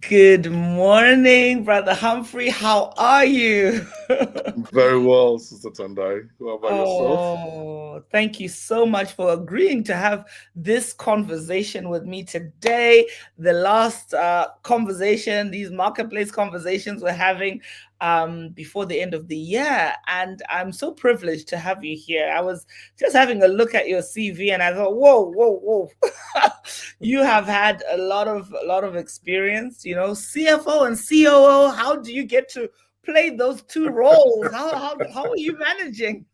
Good morning, Brother Humphrey. How are you? Very well, Sister Tandai. How about yourself? Oh, thank you so much for agreeing to have this conversation with me today. The last conversation, these marketplace conversations we're having before the end of the year. And I'm so privileged to have you here. I was just having a look at your CV and I thought, whoa, whoa, whoa. You have had a lot of experience, CFO and COO. How do you get to play those two roles? How are you managing?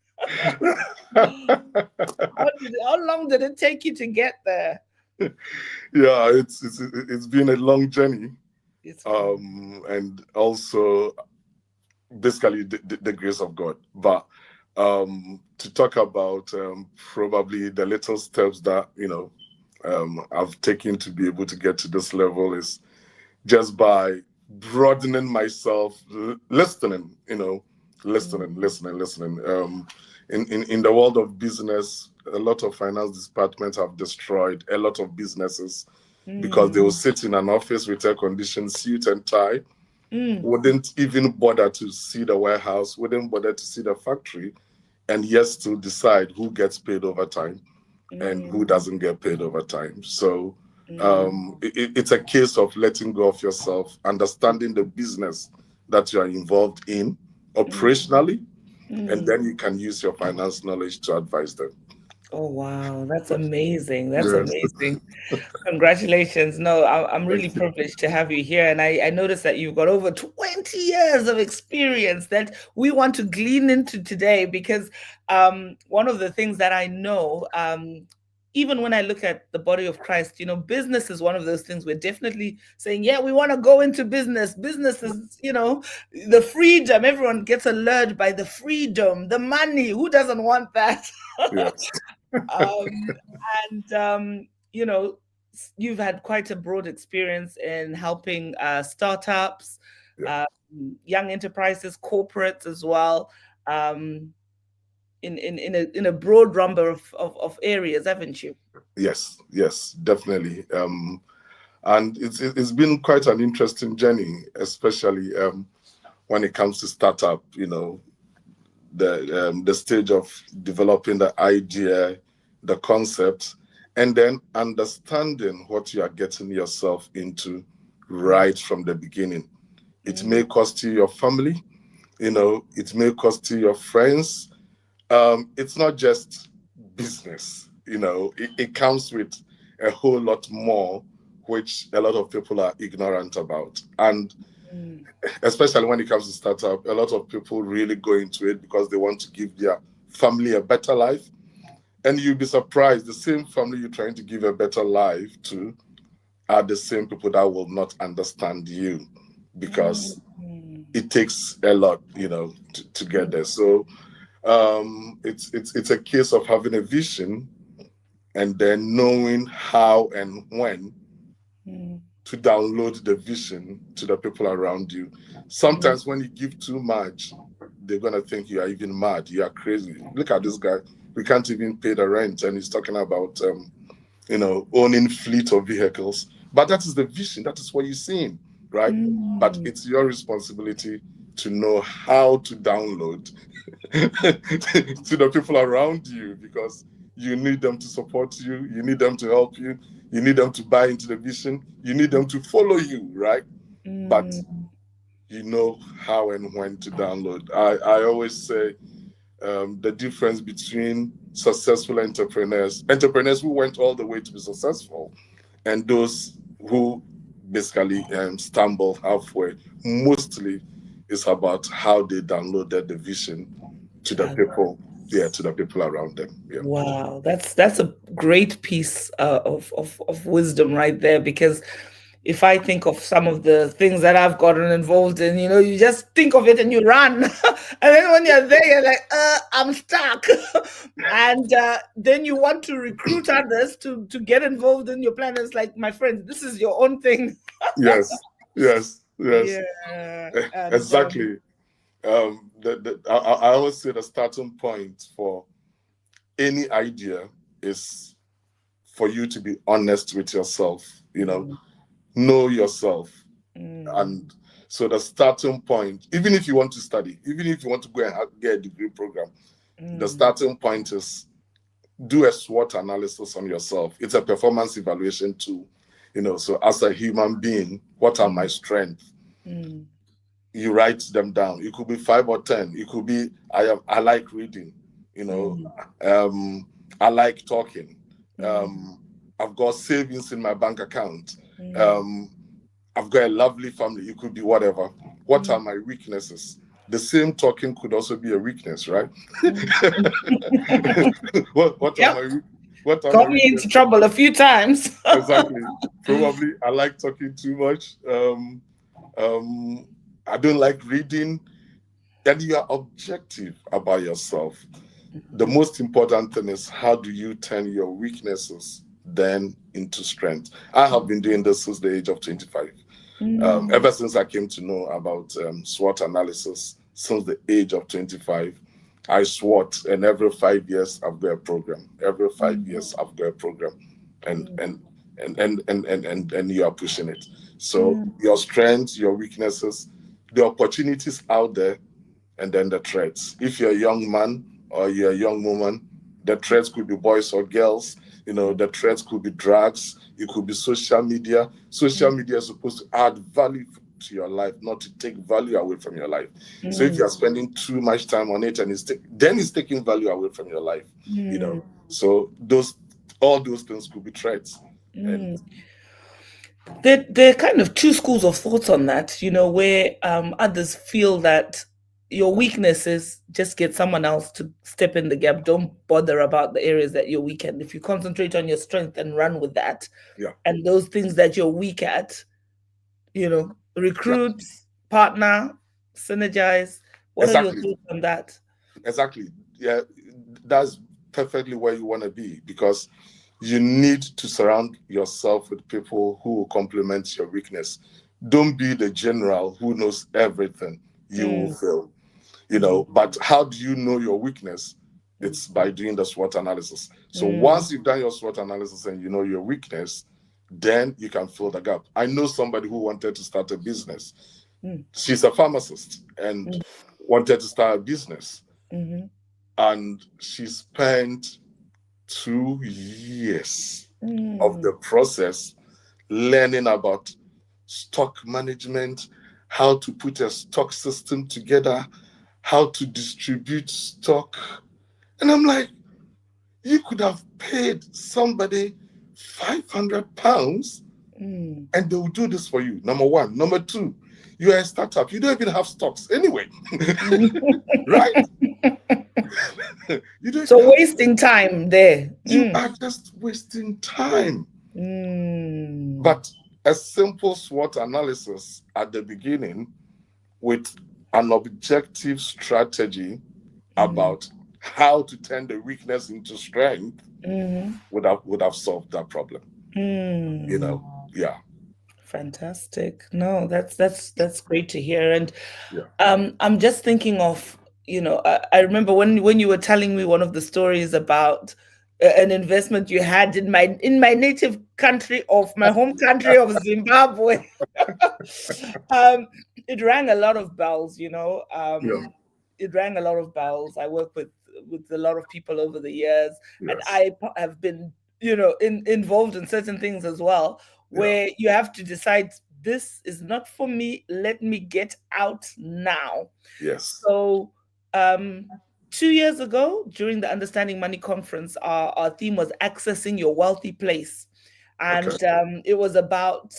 How long did it take you to get there? Yeah, it's been a long journey, It's been and also basically the grace of God. But to talk about probably the little steps that I've taken to be able to get to this level is just by broadening myself, listening, listening. In the world of business, a lot of finance departments have destroyed a lot of businesses because they will mm, sit in an office with air conditioned suit and tie, mm, wouldn't even bother to see the warehouse, wouldn't bother to see the factory, and yes, to decide who gets paid overtime and who mm, doesn't get paid overtime. So mm, it's a case of letting go of yourself, understanding the business that you are involved in mm, operationally, and mm. then you can use your finance knowledge to advise them. Oh wow, that's amazing. That's Yes, amazing. Congratulations. No, I'm thank really you. privileged to have you here. And I noticed that you've got over 20 years of experience that we want to glean into today because one of the things that I know, even when I look at the body of Christ, business is one of those things we're definitely saying, yeah, we want to go into business. Business is, the freedom. Everyone gets allured by the freedom, the money. Who doesn't want that? Yes, um, and you've had quite a broad experience in helping startups, yeah. um, young enterprises, corporates as well, um, in a broad number of areas, haven't you? Yes, definitely. And it's been quite an interesting journey, especially when it comes to startup. The stage of developing the idea, the concept, and then understanding what you are getting yourself into right from the beginning. It may Mm, cost you your family, it may cost you your friends. It's not just business, it comes with a whole lot more, which a lot of people are ignorant about. And mm, especially when it comes to startup, a lot of people really go into it because they want to give their family a better life. And you'll be surprised, the same family you're trying to give a better life to are the same people that will not understand you mm, because mm, it takes a lot, to get mm, there. So it's a case of having a vision and then knowing how and when mm, to download the vision to the people around you. mm, Sometimes when you give too much, they're gonna think you are even mad. You are crazy. Look at this guy. We can't even pay the rent, and he's talking about owning fleet of vehicles. But that is the vision. That is what you're seeing, right? But mm, it's your responsibility to know how to download to the people around you because you need them to support you, you need them to help you, you need them to buy into the vision, you need them to follow you, right? But mm, you know how and when to download. I always say the difference between successful entrepreneurs who went all the way to be successful, and those who basically stumble halfway, mostly is about how they downloaded the vision to the mm. people, yeah, to the people around them. Yeah. Wow, that's a great piece of wisdom right there. Because if I think of some of the things that I've gotten involved in, you just think of it and you run, and then when you're there, you're like, I'm stuck, and then you want to recruit others to get involved in your plan. It's like, my friend, this is your own thing. Yes. Yes. Yeah, and Exactly. I always say the starting point for any idea is for you to be honest with yourself. mm, Know yourself. Mm, And so the starting point, even if you want to study, even if you want to go and get a degree program, the mm, starting point is do a SWOT analysis on yourself. It's a performance evaluation tool. So as a human being, what are my mm, strengths? mm, You write them down. It could be 5 or 10. It could be I like reading. You know, mm, um, I like talking. mm, Um, I've got savings in my bank account. mm, Um, I've got a lovely family. It could be whatever. What are mm. my weaknesses? The same talking could also be a weakness, right? Mm. what are Yep, my what are my got me into weaknesses? trouble a few times. Exactly. Probably I like talking too much. Um, I don't like reading. And you are objective about yourself. The most important thing is how do you turn your weaknesses then into strength? I have been doing this since the age of 25. Mm, Ever since I came to know about SWOT analysis, since the age of 25, I SWOT, and every 5 years I've got a program. Every five mm, years I've got a program, and mm, and and you are pushing it. So mm, your strengths, your weaknesses, the opportunities out there, and then the threats. If you're a young man or you're a young woman, the threats could be boys or girls. The threats could be drugs. It could be social media. Social mm, media is supposed to add value to your life, not to take value away from your life. So if mm, you're spending too much time on it, and then it's taking value away from your life. You mm, know. So all those things could be threats. And mm. There are kind of two schools of thoughts on that, where others feel that your weaknesses just get someone else to step in the gap. Don't bother about the areas that you're weak at. If you concentrate on your strength and run with that, yeah, and those things that you're weak at, yeah, recruit, partner, synergize. What are your exactly. thoughts on that? Exactly. Yeah, that's perfectly where you want to be, because you need to surround yourself with people who will complement your weakness. Don't be the general who knows everything. You will Mm, fail. mm, But how do you know your weakness? mm, It's by doing the SWOT analysis. So mm, once you've done your SWOT analysis and you know your weakness, then you can fill the gap. I know somebody who wanted to start a business. mm, She's a pharmacist and mm, wanted to start a business, mhm, and she spent 2 years of mm, the process learning about stock management, how to put a stock system together, how to distribute stock. And I'm like, you could have paid somebody £500 mm. and they will do this for you. Number one. Number two, you're a startup. You don't even have stocks anyway, right? You don't So even have. wasting time there. You are just wasting time. Mm, But a simple SWOT analysis at the beginning with an objective strategy mm, about how to turn the weakness into strength mhm, would have solved that problem. You mm. know, yeah, Fantastic. No, that's great to hear. And yeah, I'm just thinking of, I remember when you were telling me one of the stories about an investment you had in my native country of my home country of Zimbabwe. um, it rang a lot of bells, yeah, it rang a lot of bells. I work with a lot of people over the years, and yes, have been, involved in certain things as well, yeah, where you have to decide this is not for me. Let me get out now. yes, So, um, 2 years ago, during the Understanding Money conference, our theme was accessing your wealthy place. okay, And it was about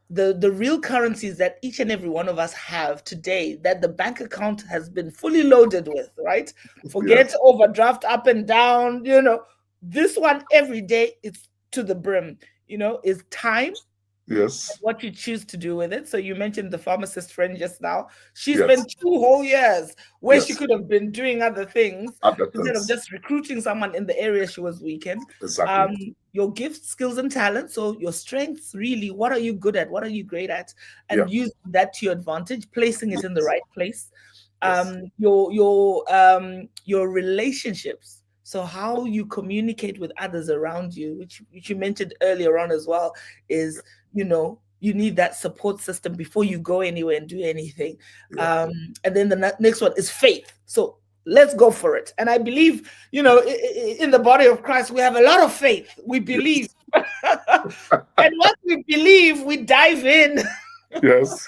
the real currencies that each and every one of us have today that the bank account has been fully loaded with, right? Forget yes, overdraft up and down, this one every day it's to the brim, is time, yes, what you choose to do with it. So you mentioned the pharmacist friend just now. She yes, spent 2 whole years where she yes, could have been doing other things other instead of things, just recruiting someone in the area she was weak in. exactly, Your gifts, skills, and talents. So your strengths, really, what are you good at? What are you great at? yeah, And use that to your advantage, placing it in the yes, right place. yes, Your relationships. So how you communicate with others around you, which you mentioned earlier on as well, is, yeah, you need that support system before you go anywhere and do anything. Yeah. And then the next one is faith. So let's go for it. And I believe, in the body of Christ, we have a lot of faith. We believe. And once we believe, we dive in. Yes.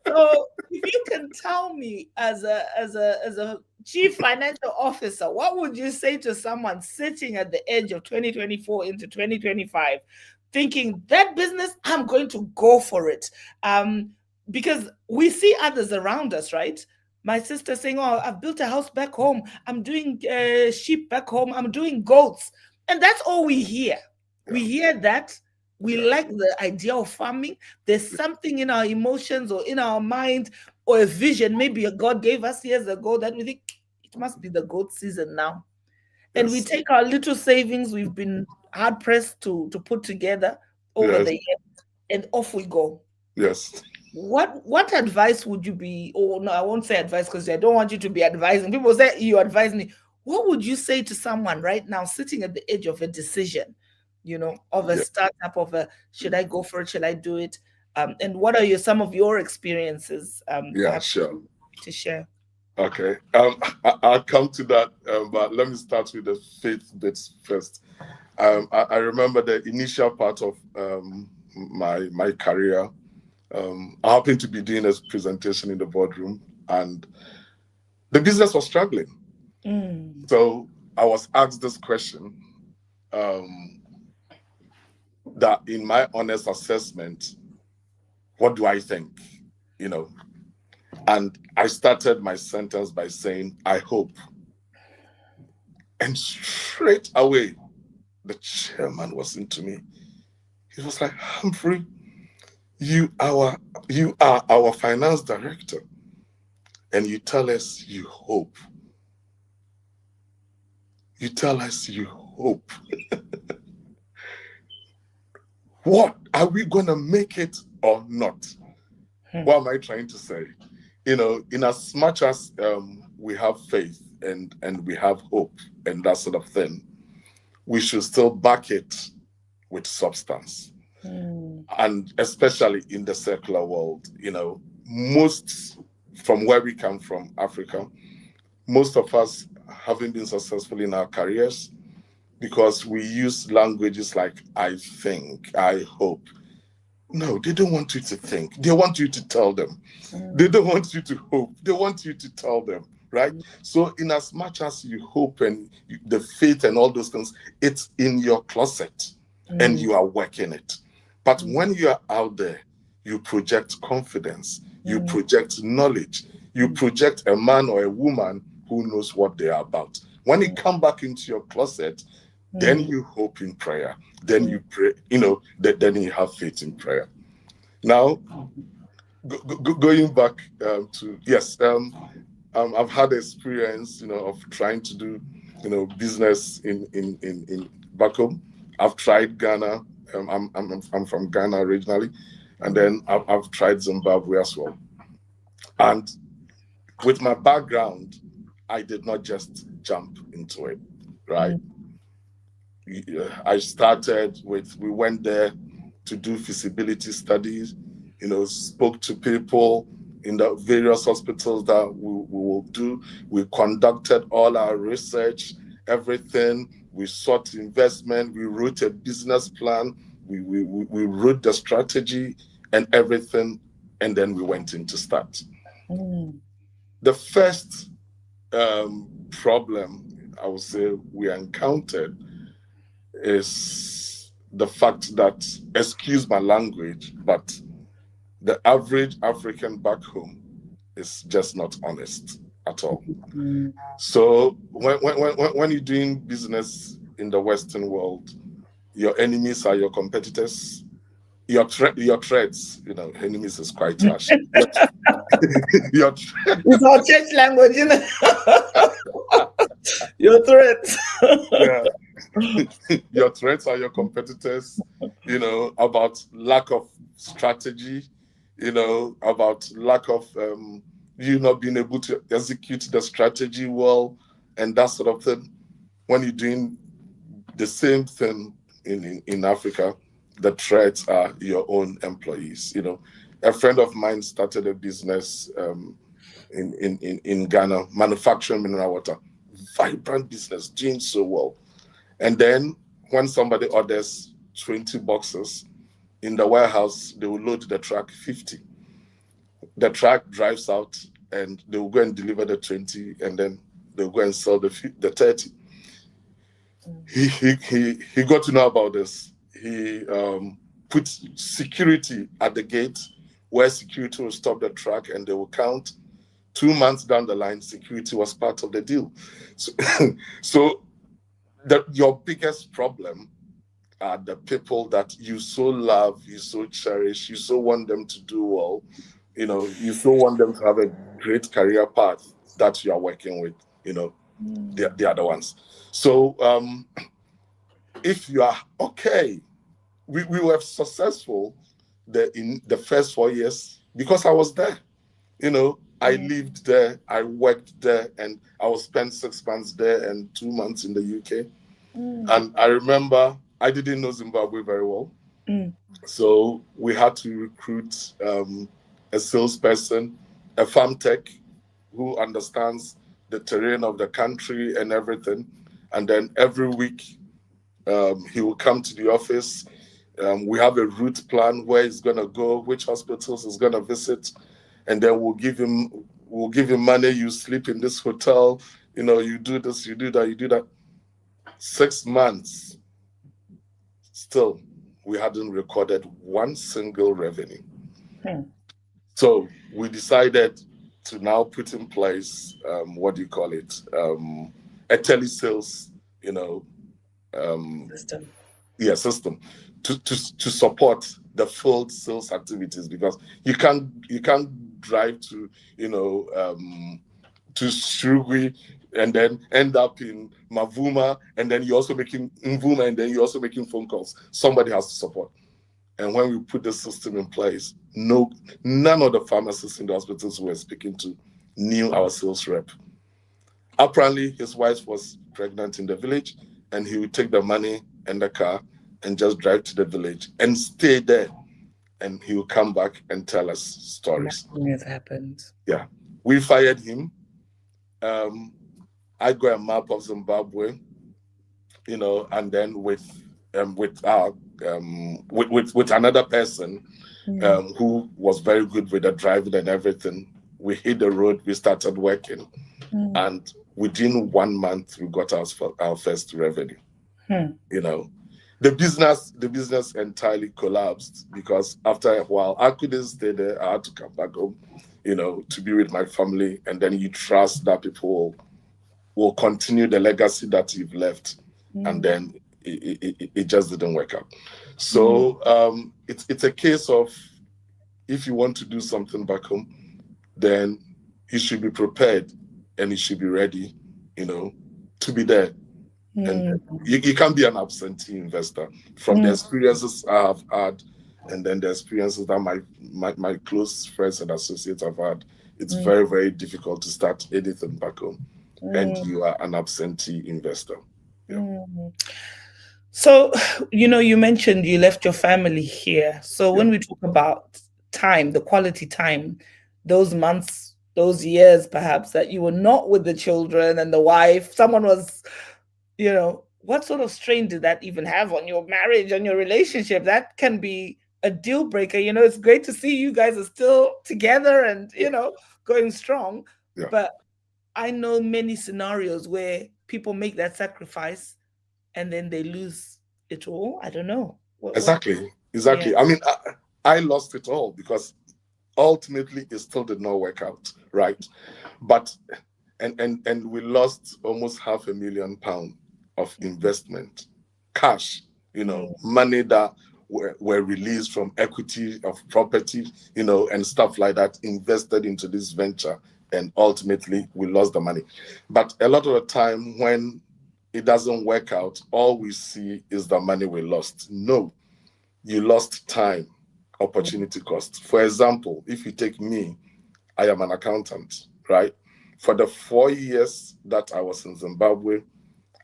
So if you can tell me as a chief financial officer, what would you say to someone sitting at the edge of 2024 into 2025, thinking that business, I'm going to go for it? Because we see others around us, right? My sister saying, "Oh, I've built a house back home. I'm doing sheep back home. I'm doing goats," and that's all we hear. Yeah. We hear that. We like the idea of farming. There's something in our emotions or in our mind or a vision maybe God gave us years ago that we think it must be the goat season now. And we Yes. take our little savings we've been hard pressed to put together over Yes. the years, and off we go. Yes. What advice would you be, or no, I won't say advice because I don't want you to be advising. People say you advise me. What would you say to someone right now sitting at the edge of a decision, of a Yeah. startup, should I go for it? Should I do it? And what are some of your experiences? Yeah, Perhaps sure. to share. Okay. I'll come to that, but let me start with the faith bits first. I remember the initial part of my career. I happened to be doing a presentation in the boardroom, and the business was struggling. So I was asked this question, that in my honest assessment, what do I think? And I started my sentence by saying, I hope. And straight away, the chairman was into me. He was like, Humphrey, you are our finance director, and you tell us you hope. You tell us you hope. What are we gonna make it or not? What am I trying to say? In as much as we have faith and we have hope and that sort of thing, we should still back it with substance. And especially in the secular world, most, from where we come from, Africa, most of us haven't been successful in our careers because we use languages like I think, I hope. No, they don't want you to think. They want you to tell them. They don't want you to hope. They want you to tell them, right? So in as much as you hope and the faith and all those things, it's in your closet and you are working it. But when you are out there, you project confidence, you project knowledge, you project a man or a woman who knows what they are about. When you come back into your closet, then you hope in prayer. Then you pray, then you have faith in prayer. Now, going back to, yes, I've had experience, of trying to do, business in back home. I've tried Ghana. I'm from Ghana originally. And then I've tried Zimbabwe as well. And with my background, I did not just jump into it, right? I started with, we went there to do feasibility studies, spoke to people in the various hospitals that we will do. We conducted all our research, everything. We sought investment. We wrote a business plan. We wrote the strategy and everything. And then we went in to start. The first problem I would say we encountered is the fact that, excuse my language, but the average African back home is just not honest at all. So when you're doing business in the Western world, your enemies are your competitors. Your threats, enemies is quite harsh. It's our church language, Your threats. Yeah. Your threats are your competitors, about lack of strategy, about lack of you not being able to execute the strategy well and that sort of thing. When you're doing the same thing in Africa, the threats are your own employees. A friend of mine started a business in Ghana, manufacturing mineral water. Vibrant business, doing so well. And then when somebody orders 20 boxes in the warehouse, they will load the truck 50. The truck drives out and they will go and deliver the 20, and then they'll go and sell the 30. He got to know about this. He put security at the gate where security will stop the truck and they will count. 2 months down the line, security was part of the deal. So, so your biggest problem are the people that you so love, you so cherish, you so want them to do well. You so want them to have a great career path that you are working with. They are the ones. So if you are okay, we were successful in the first 4 years because I was there. I lived there, I worked there, and I was spent 6 months there and 2 months in the UK. And I remember I didn't know Zimbabwe very well. So we had to recruit a salesperson, a farm tech who understands the terrain of the country and everything. And then every week he will come to the office. We have a route plan where he's going to go, which hospitals he's going to visit. And then we'll give him money. You sleep in this hotel, you do this, you do that, you do that. 6 months, still, we hadn't recorded one single revenue. So we decided to now put in place, what do you call it? A telesales, System. Yeah, system to support the field sales activities, because you can't drive to to Shrugui and then end up in Mavuma, and then you're also making Mvuma, and then you're also making phone calls. Somebody has to support. And when we put the system in place, none of the pharmacists in the hospitals we were speaking to knew our sales rep. Apparently, his wife was pregnant in the village, and he would take the money and the car and just drive to the village and stay there. And he would come back and tell us stories. Nothing has happened. Yeah. We fired him. I got a map of Zimbabwe, and then with another person who was very good with the driving and everything. We hit the road, we started working, and within 1 month we got our first revenue. The business entirely collapsed because after a while I couldn't stay there. I had to come back home, to be with my family, and then you trust that people will continue the legacy that you've left, and then it just didn't work out. So it's a case of, if you want to do something back home, then you should be prepared and you should be ready, to be there. And you can't be an absentee investor. From the experiences I have had, and then the experiences that my close friends and associates have had, it's very, very difficult to start anything back home. And you are an absentee investor. Yeah. So, you mentioned you left your family here. So when we talk about time, the quality time, those months, those years perhaps that you were not with the children and the wife, someone was, what sort of strain did that even have on your marriage, on your relationship? That can be a deal breaker. It's great to see you guys are still together and, going strong. Yeah. But I know many scenarios where people make that sacrifice and then they lose it all. I don't know. Exactly. Yeah. I mean, I lost it all because ultimately it still did not work out, right? But and we lost almost £500,000 of investment, cash, money that were released from equity of property, and stuff like that, invested into this venture, and ultimately we lost the money. But a lot of the time when it doesn't work out, all we see is the money we lost. No, you lost time, opportunity cost. For example, if you take me, I am an accountant, right? For the 4 years that I was in Zimbabwe,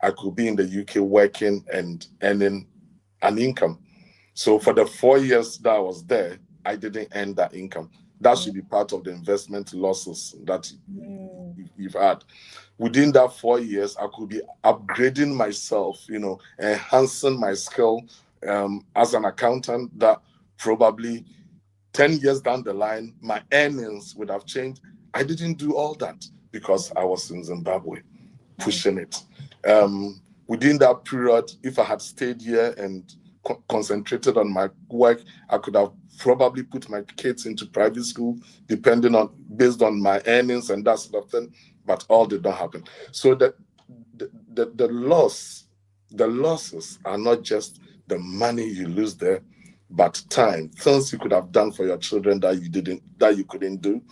I could be in the UK working and earning an income. So for the 4 years that I was there, I didn't earn that income. That should be part of the investment losses that you've had. Within that 4 years, I could be upgrading myself, enhancing my skill as an accountant, that probably 10 years down the line, my earnings would have changed. I didn't do all that because I was in Zimbabwe pushing it. Within that period, if I had stayed here and concentrated on my work, I could have probably put my kids into private school, based on my earnings and that sort of thing. But all did not happen. So the losses are not just the money you lose there, but time, things you could have done for your children that you couldn't do,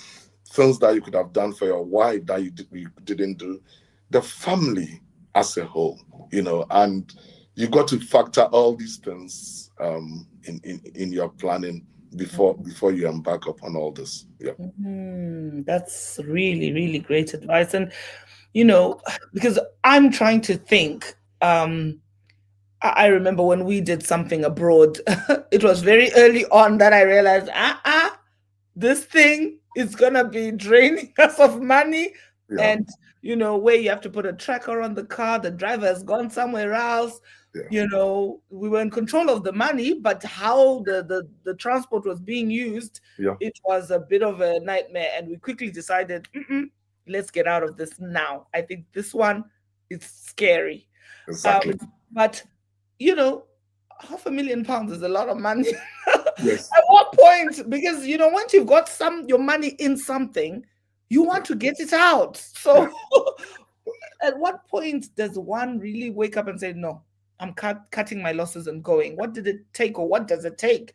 things that you could have done for your wife that you didn't do, the family as a whole, and you got to factor all these things in your planning before you embark upon all this. Yeah. That's really, really great advice. And, because I'm trying to think, I remember when we did something abroad, it was very early on that I realized, this thing is gonna be draining us of money. Yeah. And where you have to put a tracker on the car, the driver has gone somewhere else. Yeah. We were in control of the money, but how the transport was being used, it was a bit of a nightmare. And we quickly decided, let's get out of this now. I think this one is scary. Exactly. But £500,000 is a lot of money. Yes. At what point? Because once you've got your money in something, you want to get it out. So at what point does one really wake up and say, no, I'm cutting my losses and going? What did it take, or what does it take?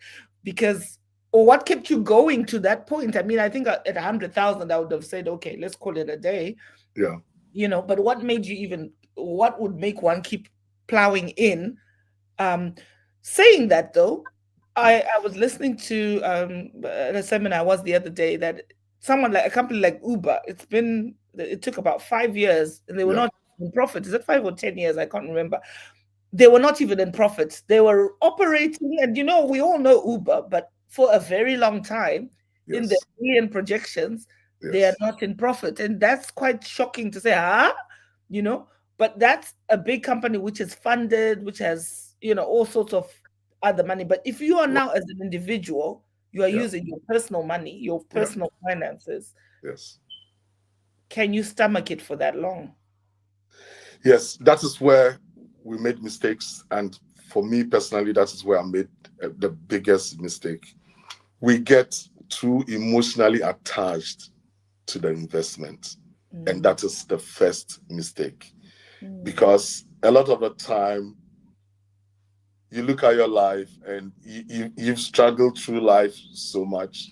Or what kept you going to that point? I mean, I think at 100,000, I would have said, okay, let's call it a day. Yeah. But what would make one keep plowing in? Saying that, though, I was listening to a seminar I was the other day, that a company like Uber, it took about 5 years, and they were not in profit. Is it 5 or 10 years? I can't remember. They were not even in profit. They were operating, and we all know Uber, but for a very long time, in the million projections, they are not in profit. And that's quite shocking to say, but that's a big company which is funded, which has, all sorts of other money. But if you are now, as an individual, you are using your personal money, your personal finances. Yes. Can you stomach it for that long? Yes, that is where we made mistakes. And for me personally, that is where I made the biggest mistake. We get too emotionally attached to the investment. And that is the first mistake. Because a lot of the time, you look at your life and you've struggled through life so much,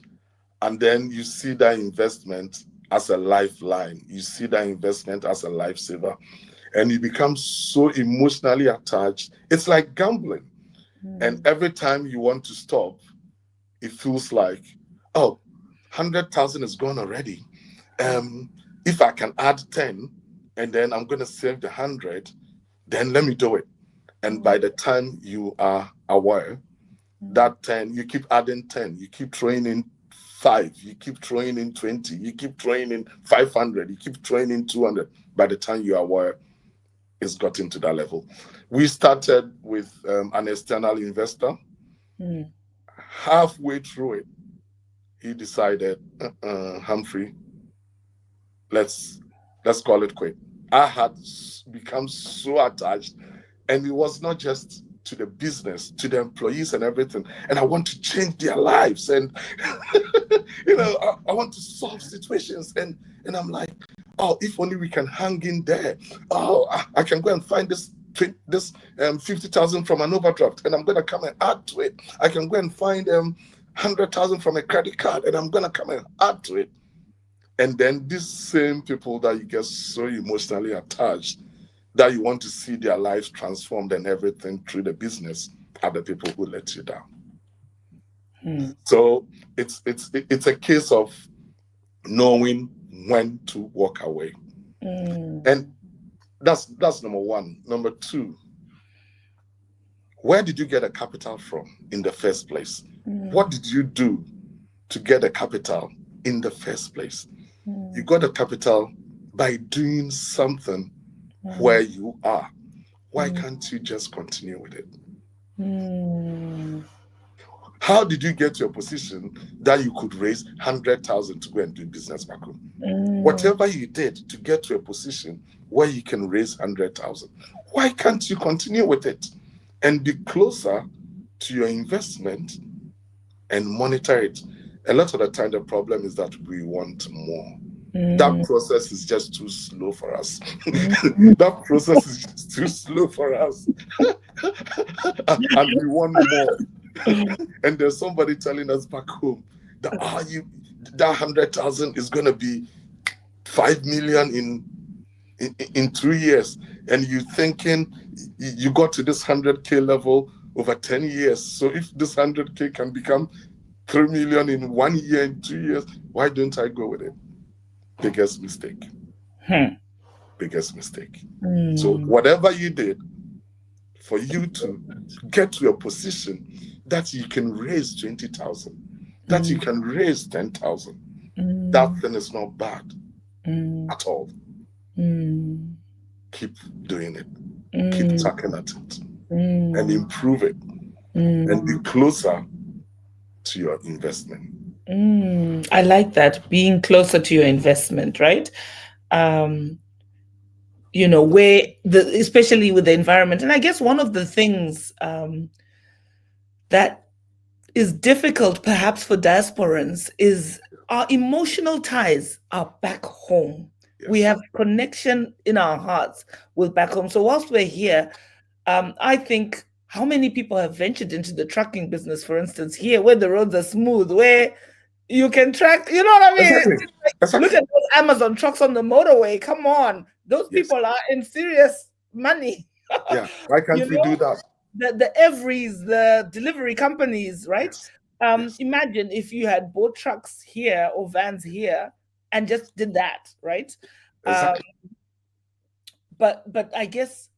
and then you see that investment as a lifeline. You see that investment as a lifesaver, and you become so emotionally attached. It's like gambling. And every time you want to stop, it feels like, 100,000 is gone already. If I can add 10, and then I'm going to save the 100, then let me do it. And by the time you are aware, that 10, you keep adding 10, you keep throwing in 5, you keep throwing in 20, you keep throwing in 500, you keep throwing in 200. By the time you are aware, it's gotten to that level. We started with an external investor. Halfway through it, he decided, Humphrey, let's call it quit. I had become so attached, and it was not just to the business, to the employees and everything. And I want to change their lives, and I want to solve situations. And I'm like, if only we can hang in there. I can go and find this 50,000 from an overdraft, and I'm going to come and add to it. I can go and find 100,000 from a credit card, and I'm going to come and add to it. And then these same people that you get so emotionally attached, that you want to see their lives transformed and everything through the business, are the people who let you down. So it's a case of knowing when to walk away. And that's number one. Number two, Where did you get a capital from in the first place? What Mm, did you do to get a capital in the first place? You mm, got a capital by doing something where mm, you are. Why mm, can't you just continue with it? mm, How did you get to a position that you could raise 100,000 to go and do business back home? mm, Whatever you did to get to a position where you can raise 100,000, why can't you continue with it and be closer to your investment and monitor it? A lot of the time, the problem is that we want more. That mm, process is just too slow for us. mm. That process is just too slow for us. And we want more. And there's somebody telling us back home that that 100,000 is gonna be 5 million in 3 years, and you thinking you got to this 100K level over 10 years. So if this 100K can become 3 million in 1 year, in 2 years, why don't I go with it? Biggest mistake. Hmm. Biggest mistake. So Mm, whatever you did for you to get to a position that you can raise 20,000, that you mm, can raise 10,000, that mm, thing is not bad mm, at all. mm, Keep doing it. Keep mm, tucking at it and mm, improve it and be mm, closer to your investment. mm. I like that, being closer to your investment, right? Um, where especially with the environment. And I guess one of the things that is difficult perhaps for diasporans is our emotional ties are back home. We Yes. have connection in our hearts with back home. So whilst we're here, I think how many people have ventured into the trucking business, for instance, here where the roads are smooth, where you can track, you know what I mean? Exactly. Look Exactly. at those Amazon trucks on the motorway. Come on. Those Yes. people are in serious money. Yeah. Why you can't we do know, that? the Everys, the delivery companies, right? Yes. Yes. Imagine if you had bought trucks here or vans here and just did that, right? Um, Exactly. but I guess,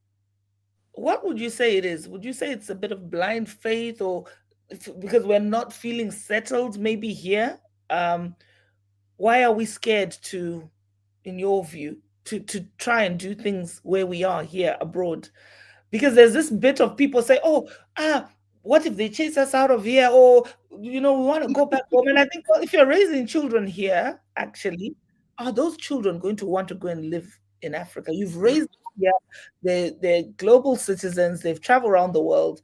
what would you say it is? Would you say it's a bit of blind faith, or because we're not feeling settled maybe here? Um, why are we scared to, in your view, to try and do things where we are here abroad? Because there's this bit of people say, oh, what if they chase us out of here? Or, we want to go back home. And I think, well, if you're raising children here, actually, are those children going to want to go and live in Africa? You've Yeah. raised them here, they're global citizens, they've traveled around the world.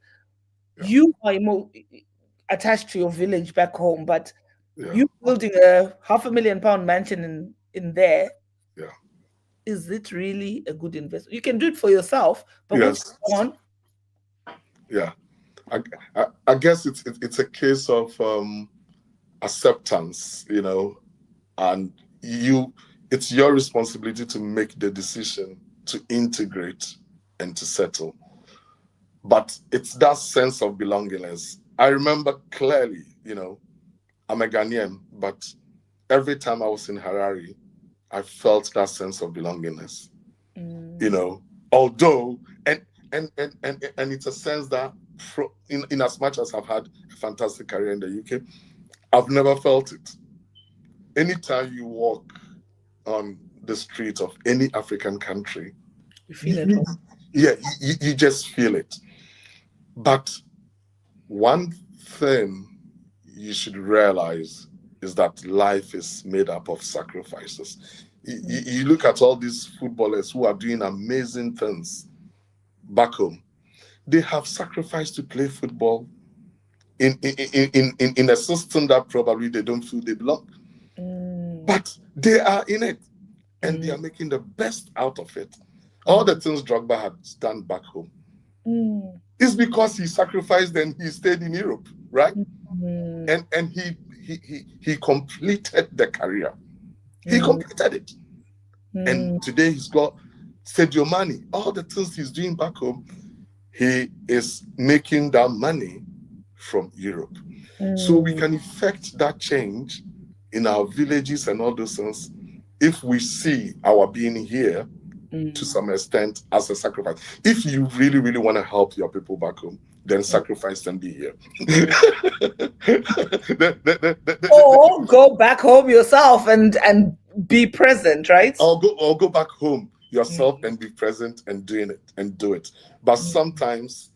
Yeah. You are attached to your village back home, but Yeah. you building a £500,000 mansion in there, Yeah. is it really a good investment? You can do it for yourself, but once Yes. you're gone, Yeah. I guess it's a case of acceptance, and it's your responsibility to make the decision to integrate and to settle. But it's that sense of belongingness. I remember clearly, I'm a Ghanaian, but every time I was in Harare, I felt that sense of belongingness. You mm, know, although and it's a sense that in as much as I've had a fantastic career in the UK, I've never felt it. Anytime you walk on the streets of any African country, you feel you, it you- all. yeah, you just feel it. But one thing you should realize is that life is made up of sacrifices. Mm, You look at all these footballers who are doing amazing things back home. They have sacrificed to play football in a system that probably they don't feel they belong. mm, But they are in it and they mm, are making the best out of it. All mm, the things Drogba had done back home mm, is because he sacrificed and he stayed in Europe, right? mm, And he completed the career. He mm, completed it. And mm, today he's got Sadio Mane. All the things he's doing back home, he is making that money from Europe. So we mm, can effect that change in our villages and all those things if we see our being here to mm, some extent as a sacrifice. If you really, really want to help your people back home, then sacrifice and be here. Or go back home yourself and be present, right? Or go back home yourself Mm. and be present and doing it and do it. But sometimes,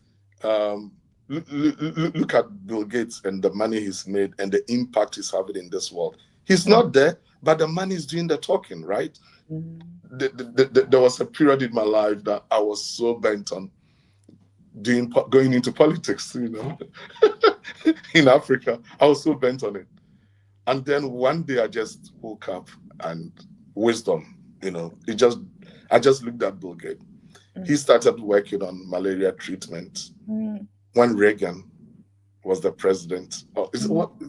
look at Bill Gates and the money he's made and the impact he's having in this world. He's not there, but the money is doing the talking, right? Mm. There was a period in my life that I was so bent on going into politics, in Africa. I was so bent on it. And then one day I just woke up and wisdom, I just looked at Bill Gates. He started working on malaria treatment when Reagan was the president. Or is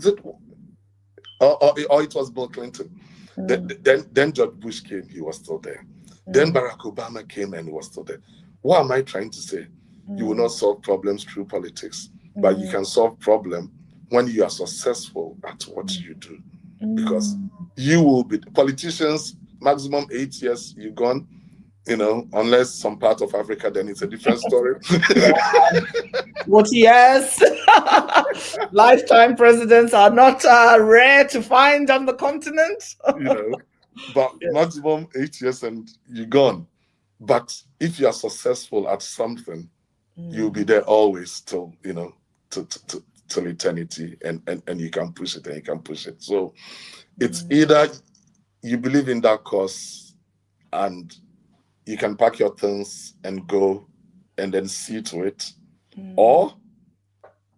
it? Or it was Bill Clinton. Then George Bush came, he was still there. Then Barack Obama came and he was still there. What am I trying to say? You will not solve problems through politics, but you can solve problems when you are successful at what you do. Because you will be politicians, maximum 8 years, you're gone. Unless some part of Africa, then it's a different story. What? Yes. Lifetime presidents are not rare to find on the continent. But maximum 8 years and you're gone. But if you are successful at something, you'll be there always till till eternity, and you can push it and you can push it. So it's either you believe in that cause and you can pack your things and go and then see to it, or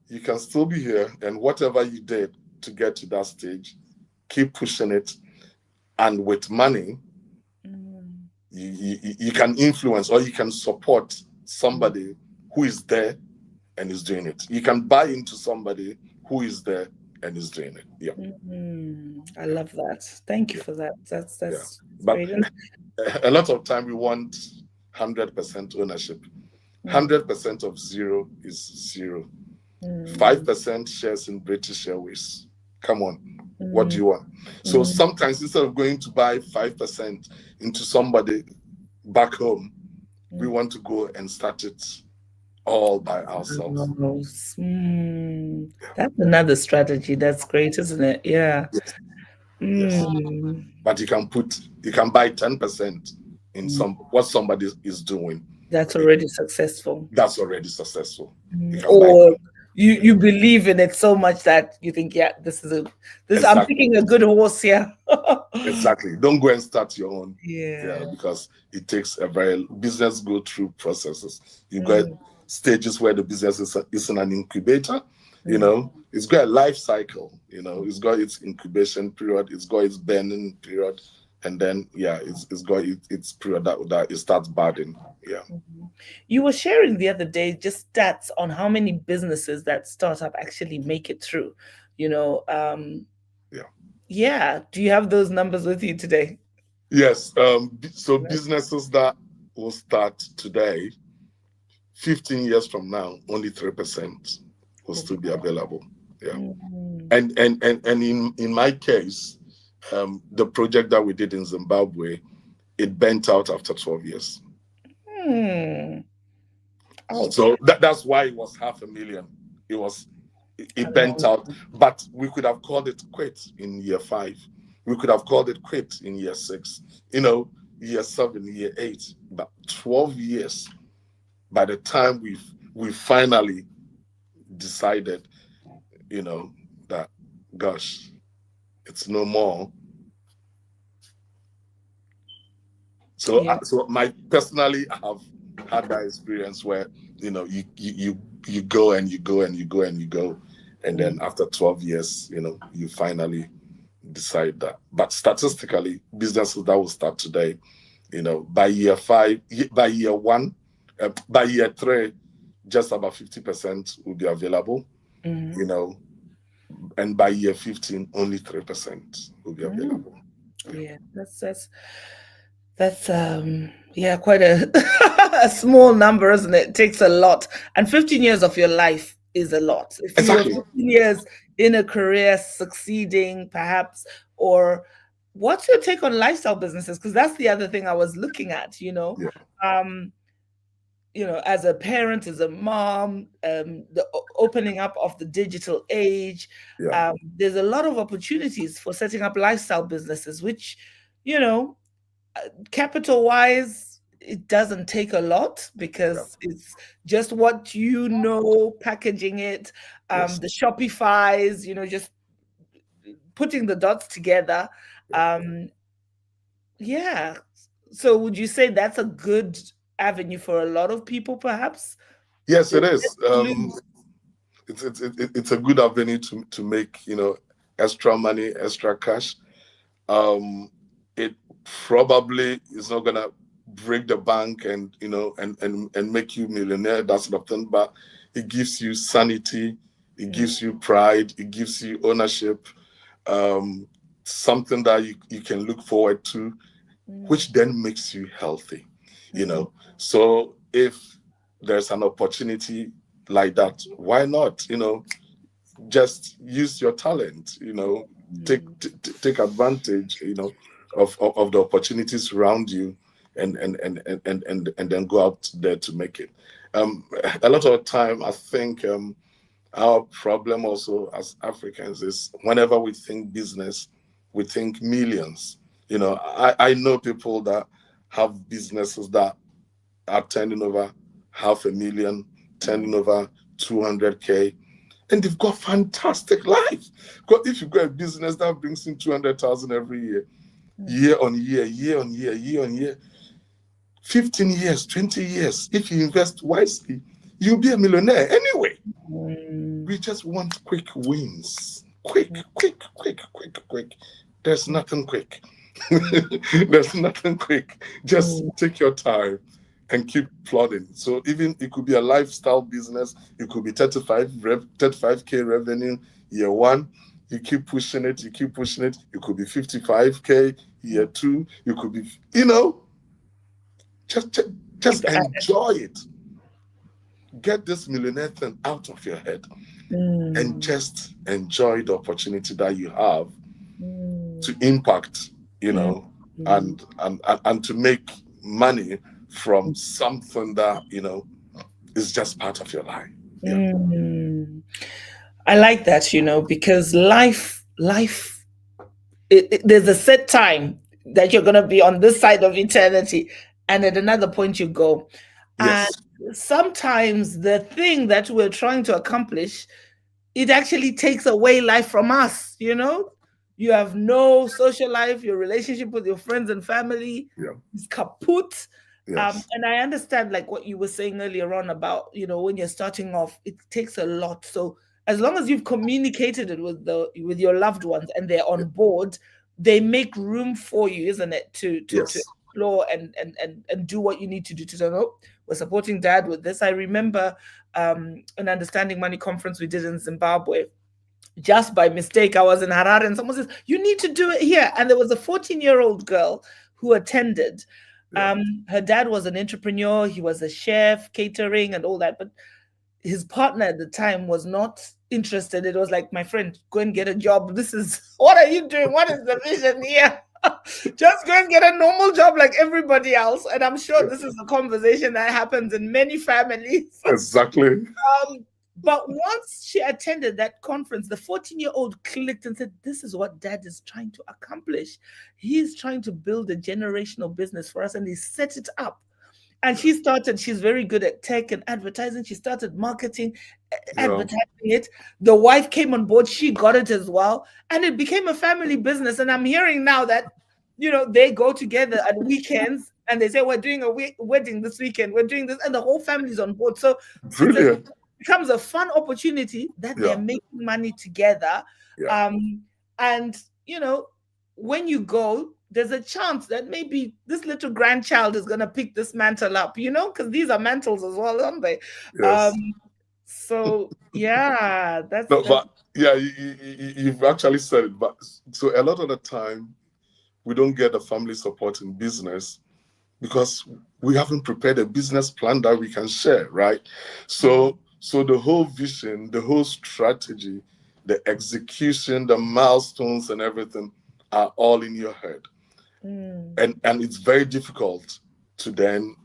you can still be here and whatever you did to get to that stage, keep pushing it, and with money, you can influence or you can support somebody who is there and is doing it. You can buy into somebody who is there and is doing it. Yeah. I love that. Thank you for that. That's But great. A lot of time we want 100% ownership. 100% of zero is zero. 5% shares in British Airways. Come on. What do you want? So sometimes instead of going to buy 5% into somebody back home, we want to go and start it all by ourselves. That's another strategy. That's great, isn't it? Yeah. Yes. But you can buy 10% in what somebody is doing. That's already successful. That's already successful. Or you believe in it so much that you think, yeah, exactly. I'm picking a good horse here. Exactly. Don't go and start your own. Yeah. Because it takes business go through processes. You got stages where the business is in an incubator. It's got a life cycle. It's got its incubation period. It's got its burning period. And then, it's got its period that it starts budding. Yeah. You were sharing the other day just stats on how many businesses that startup actually make it through. Yeah. Do you have those numbers with you today? Yes. So businesses that will start today, 15 years from now, only 3% will still be available. Yeah. And in my case, the project that we did in Zimbabwe, it burnt out after 12 years. So that's why it was 500,000. It burnt out, but we could have called it quit in year 5. We could have called it quit in year 6, year 7, year 8, but 12 years. By the time we finally decided, that, gosh, it's no more. So personally, I have had that experience where, you go and you go and you go and you go. And then after 12 years, you finally decide that. But statistically, businesses that will start today, by year 5, by year 1, by year 3, just about 50% will be available, and by year 15, only 3% will be available. Yeah, that's quite a small number, isn't it? It takes a lot, and 15 years of your life is a lot. If exactly. you're 15 years in a career succeeding, perhaps, or what's your take on lifestyle businesses? Because that's the other thing I was looking at. as a parent, as a mom, the opening up of the digital age, Yeah. there's a lot of opportunities for setting up lifestyle businesses, which, you know, capital wise, it doesn't take a lot Yeah. because it's just what packaging it, Yes. the Shopify's, just putting the dots together. Yeah. Um, yeah. So would you say that's a good avenue for a lot of people, perhaps? Yes, They it is. lose. It's a good avenue to make extra money, extra cash. It probably is not gonna break the bank and and make you millionaire, that sort of thing, but it gives you sanity, it Mm, gives you pride, it gives you ownership, um, something that you can look forward to, mm, which then makes you healthy. mm, So if there's an opportunity like that, why not? Just use your talent. Take mm, take advantage. Of the opportunities around you, and then go out there to make it. A lot of the time, I think our problem also as Africans is whenever we think business, we think millions. I know people that have businesses that are turning over half a million, mm, turning over 200K, and they've got fantastic life. Because if you've got a business that brings in 200,000 every year, mm, year on year, year on year, year on year, 15 years, 20 years, if you invest wisely, you'll be a millionaire anyway. mm, We just want quick wins. Quick, quick, quick, quick, quick. There's mm, nothing quick. mm, There's nothing quick. Just mm, take your time and keep plodding. So even it could be a lifestyle business, it could be 35K revenue year one. You keep pushing it, you keep pushing it. It could be 55K year mm. two. You could be, just Keep, just enjoy it. Get this millionaire thing out of your head and mm, just enjoy the opportunity that you have mm, to impact, mm, mm, and to make money from something that is just part of your life. Yeah. mm. I like that, because life, there's a set time that you're going to be on this side of eternity, and at another point you go. And Yes. sometimes the thing that we're trying to accomplish, it actually takes away life from us. You have no social life, your relationship with your friends and family Yeah. is kaput. Yes. And I understand like what you were saying earlier on about, when you're starting off, it takes a lot. So as long as you've communicated it with your loved ones and they're Yeah. on board, they make room for you, isn't it, to Yes. explore and do what you need to do to say, no, we're supporting dad with this. I remember an understanding money conference we did in Zimbabwe. Just by mistake, I was in Harare and someone says, you need to do it here. And there was a 14-year-old girl who attended. Yeah. Her dad was an entrepreneur. He was a chef, catering and all that. But his partner at the time was not interested. It was like, my friend, go and get a job. This is, what are you doing? What is the vision here? Just go and get a normal job like everybody else. And I'm sure Yeah. this is a conversation that happens in many families. Exactly. But once she attended that conference, the 14-year-old clicked and said, this is what dad is trying to accomplish. He's trying to build a generational business for us, and he set it up. And she's very good at tech and advertising. She started marketing, Yeah. advertising it. The wife came on board. She got it as well. And it became a family business. And I'm hearing now that, they go together at weekends and they say, we're doing a wedding this weekend. We're doing this. And the whole family's on board. So it's Brilliant. becomes a fun opportunity that they're Yeah. making money together. Yeah. And, when you go, there's a chance that maybe this little grandchild is going to pick this mantle up, because these are mantles as well, aren't they? Um, Yes. so yeah, No, that's but yeah, you've actually said it. But so a lot of the time, we don't get the family support in business because we haven't prepared a business plan that we can share, right? So the whole vision, the whole strategy, the execution, the milestones and everything are all in your head. mm, And it's very difficult to then,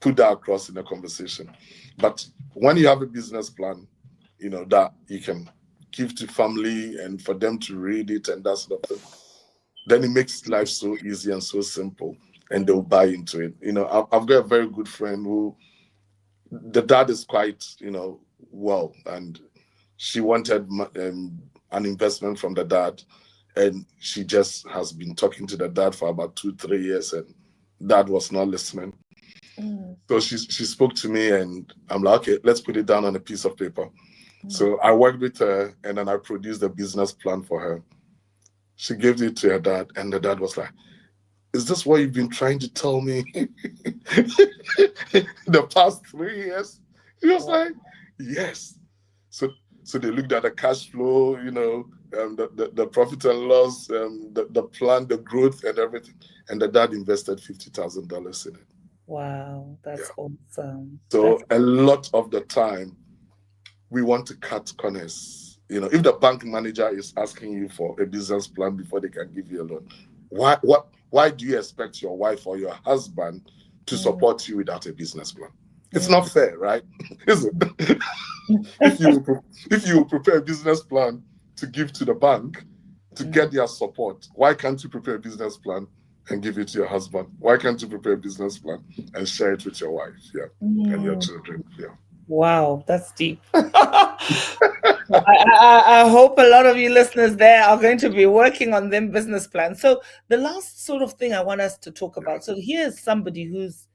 put that across in a conversation. But when you have a business plan, that you can give to family and for them to read it and that sort of thing, then it makes life so easy and so simple, and they'll buy into it. I've got a very good friend who, the dad is quite, well, and she wanted an investment from the dad, and she just has been talking to the dad for about 2-3 years, and dad was not listening. So she spoke to me, and I'm like, okay, let's put it down on a piece of paper. So I worked with her, and then I produced a business plan for her. She gave it to her dad, and the dad was like, is this what you've been trying to tell me the past 3 years? He was like, yes. So they looked at the cash flow, the profit and loss, the plan, the growth and everything. And the dad invested $50,000 in it. Wow, that's awesome. So a lot of the time, we want to cut corners. If the bank manager is asking you for a business plan before they can give you a loan, why do you expect your wife or your husband to support you without a business plan? It's not fair, right? Is it? If you prepare a business plan to give to the bank to get their support, why can't you prepare a business plan and give it to your husband? Why can't you prepare a business plan and share it with your wife, and your children? Wow, that's deep. I hope a lot of you listeners there are going to be working on them business plans. So the last sort of thing I want us to talk about. So here's somebody who's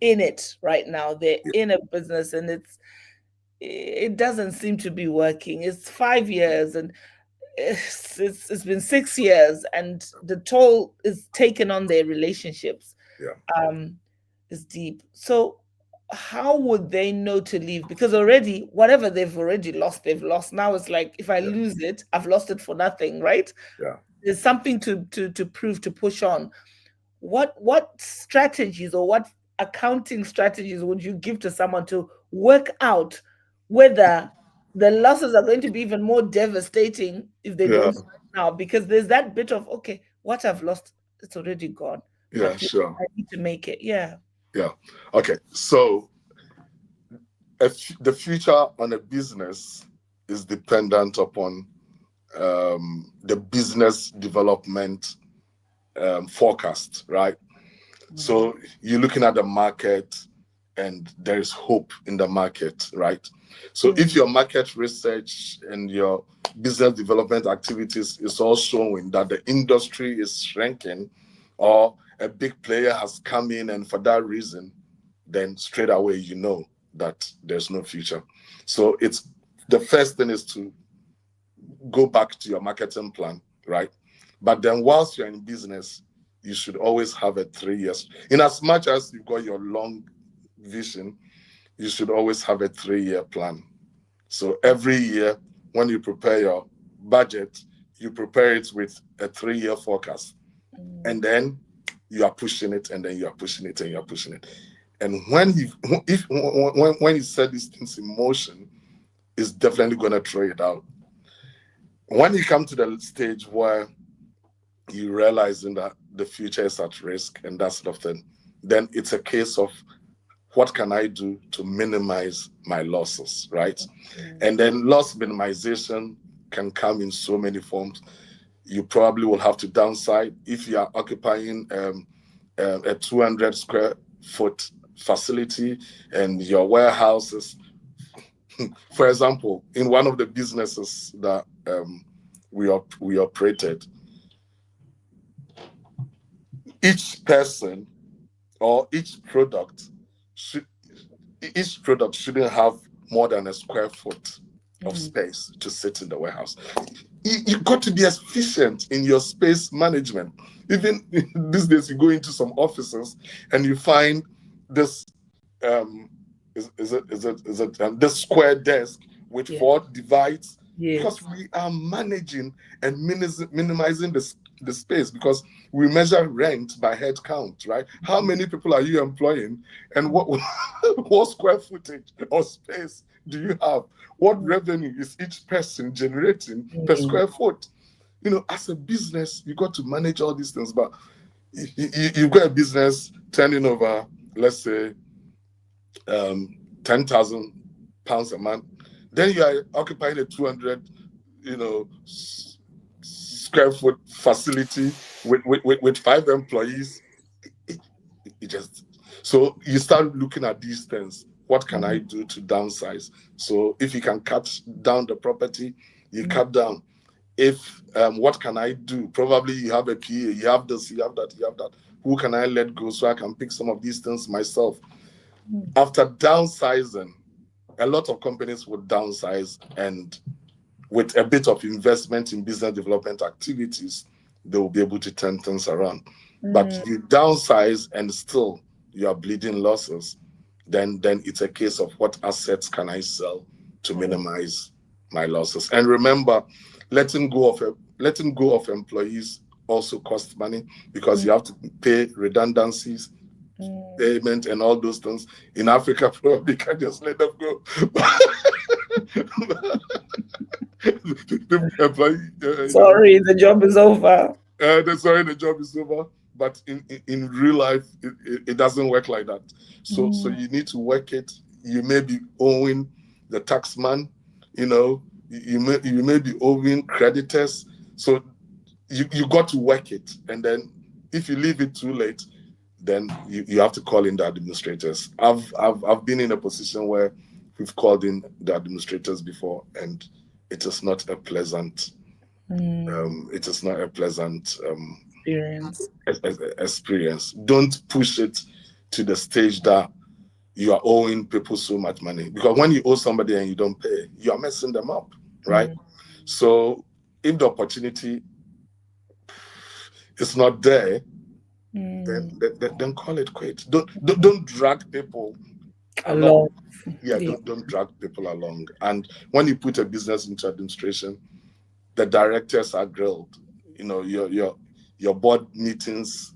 in it right now. They're in a business, and it doesn't seem to be working. It's 5 years, and it's been 6 years, and the toll is taken on their relationships. Is deep. So how would they know to leave? Because already, whatever they've already lost, they've lost. Now it's like, if I lose it, I've lost it for nothing, right? There's something to prove, to push on. What strategies or what accounting strategies would you give to someone to work out whether the losses are going to be even more devastating if they don't start now? Because there's that bit of, okay, what I've lost, it's already gone. Sure. I need to make it. Okay. So the future on a business is dependent upon the business development forecast, right? So you're looking at the market, and there is hope in the market, right? So if your market research and your business development activities is all showing that the industry is shrinking, or a big player has come in, and for that reason, then straight away you know that there's no future. So it's the first thing is to go back to your marketing plan, right? But then whilst you're in business, you should always have a 3 years. In as much as you've got your long vision, you should always have a 3-year plan. So every year, when you prepare your budget, you prepare it with a 3-year forecast. And then you are pushing it, and then you are pushing it, and you are pushing it. And when you set these things in motion, it's definitely going to throw it out. When you come to the stage where you realizing that the future is at risk and that sort of thing, then it's a case of, what can I do to minimize my losses, right? And then loss minimization can come in so many forms. You probably will have to downside if you are occupying a 200 square foot facility, and your warehouses. For example, in one of the businesses that we operated, each person or each product shouldn't have more than a square foot of space to sit in the warehouse. You've got to be efficient in your space management. Even these days, you go into some offices and you find this this square desk with 4 divides, because we are managing and minimizing the space, because we measure rent by head count, right? How many people are you employing, and what square footage or space do you have? What revenue is each person generating per square foot? As a business, you got to manage all these things. But you've got a business turning over, let's say, £10,000 a month, then you are occupying a 200, square foot facility with 5 employees. It, it just so you start looking at these things. What can I do to downsize? So if you can cut down the property, you cut down. If what can I do? Probably you have a PA, you have this, you have that, you have that. Who can I let go so I can pick some of these things myself? After downsizing, a lot of companies would downsize, and with a bit of investment in business development activities, they will be able to turn things around. But you downsize and still you are bleeding losses, then it's a case of what assets can I sell to minimize my losses. And remember, letting go of employees also costs money, because you have to pay redundancies, payment, and all those things. In Africa, probably can't just let them go. The employee, Sorry, the job is over. sorry, the job is over. But in real life, it doesn't work like that. So you need to work it. You may be owing the tax man, you may be owing creditors. So you got to work it. And then if you leave it too late, then you have to call in the administrators. I've been in a position where we've called in the administrators before, and it is not a pleasant Experience. experience. Don't push it to the stage that you are owing people so much money, because when you owe somebody and you don't pay, you are messing them up, right? So if the opportunity is not there, then call it quits. Don't drag people along. Yeah, don't drag people along. And when you put a business into administration, the directors are grilled. Your board meetings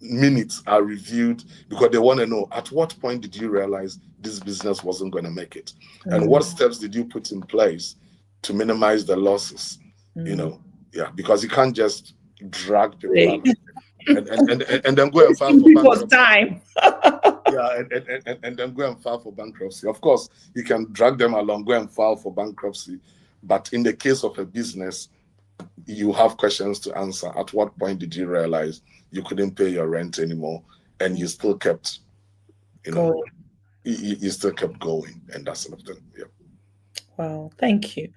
minutes are reviewed, because they want to know, at what point did you realize this business wasn't going to make it, and what steps did you put in place to minimize the losses? Because you can't just drag people along and then go and file for bankruptcy. Time. And then go and file for bankruptcy. Of course, you can drag them along, go and file for bankruptcy. But in the case of a business, you have questions to answer. At what point did you realize you couldn't pay your rent anymore, and you still kept, you still kept going, and that sort of thing. Yeah. Wow, thank you.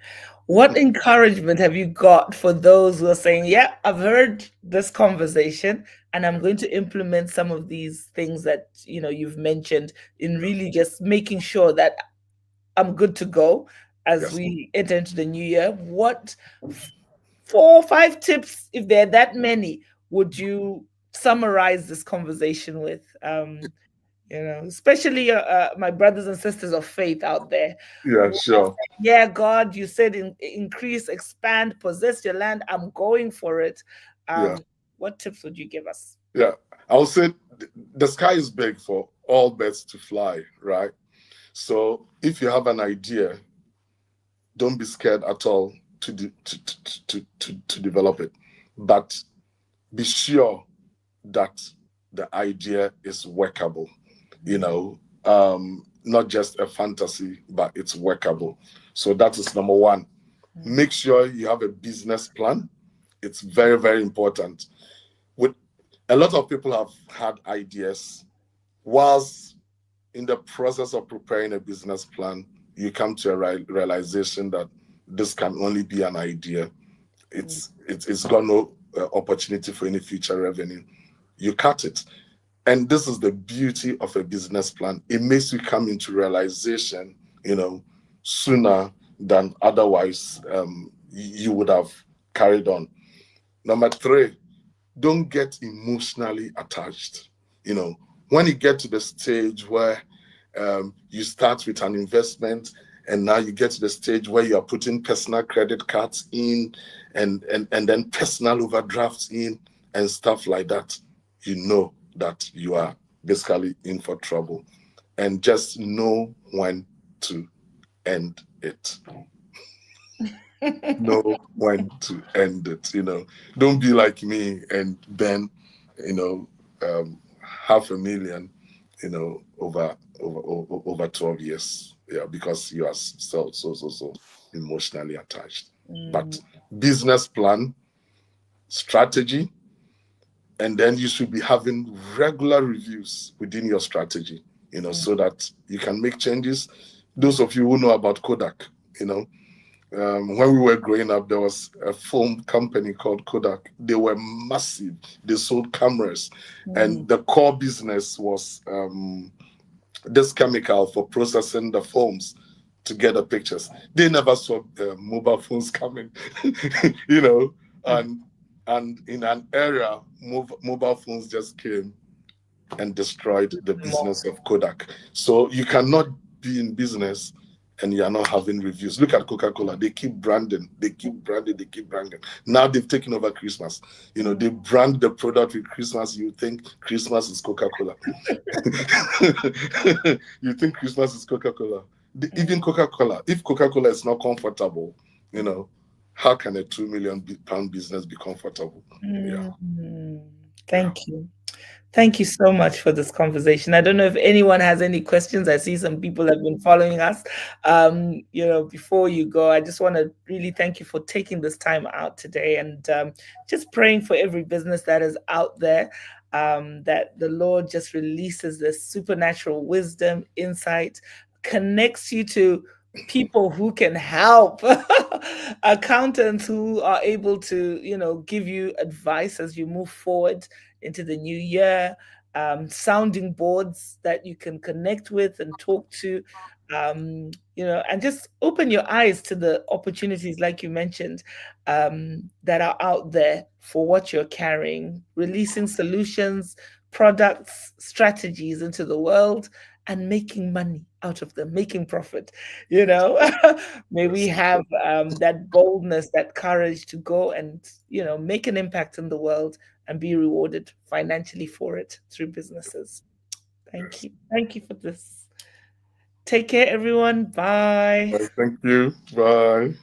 What encouragement have you got for those who are saying, yeah, I've heard this conversation and I'm going to implement some of these things that you've mentioned, in really just making sure that I'm good to go as we enter into the new year? What 4 or 5 tips, if there are that many, would you summarize this conversation with? Especially my brothers and sisters of faith out there. Yeah, sure. Yeah, God, you said increase, expand, possess your land. I'm going for it. What tips would you give us? Yeah, I would say the sky is big for all birds to fly, right? So if you have an idea, don't be scared at all to develop it, but be sure that the idea is workable. Not just a fantasy, but it's workable. So that is number one. Make sure you have a business plan. It's very, very important. With a lot of people have had ideas. Whilst in the process of preparing a business plan, you come to a realization that this can only be an idea. It's got no opportunity for any future revenue. You cut it. And this is the beauty of a business plan. It makes you come into realization, sooner than otherwise you would have carried on. Number 3, don't get emotionally attached. When you get to the stage where you start with an investment, and now you get to the stage where you are putting personal credit cards in and then personal overdrafts in and stuff like that, that you are basically in for trouble. And just know when to end it. Know when to end it. Don't be like me and then $500,000 over 12 years. Yeah, because you are so emotionally attached. But business plan, strategy, and then you should be having regular reviews within your strategy, so that you can make changes. Those of you who know about Kodak, when we were growing up, there was a film company called Kodak. They were massive. They sold cameras, and the core business was this chemical for processing the films to get the pictures. They never saw mobile phones coming, and in an era, mobile phones just came and destroyed the business of Kodak. So you cannot be in business and you are not having reviews. Look at Coca-Cola. They keep branding. They keep branding. They keep branding. Now they've taken over Christmas. They brand the product with Christmas. You think Christmas is Coca-Cola. You think Christmas is Coca-Cola. Even Coca-Cola. If Coca-Cola is not comfortable, how can a £2 million business be comfortable? Yeah. Thank you. Thank you so much for this conversation. I don't know if anyone has any questions. I see some people have been following us. Before you go, I just want to really thank you for taking this time out today, and just praying for every business that is out there, that the Lord just releases this supernatural wisdom, insight, connects you to people who can help, accountants who are able to, give you advice as you move forward into the new year, sounding boards that you can connect with and talk to, and just open your eyes to the opportunities, like you mentioned, that are out there for what you're carrying, releasing solutions, products, strategies into the world, and making money out of them, making profit. you know May we have that boldness, that courage to go and make an impact in the world and be rewarded financially for it through businesses. Thank you. Thank you for this. Take care, everyone. Bye. Thank you. Bye.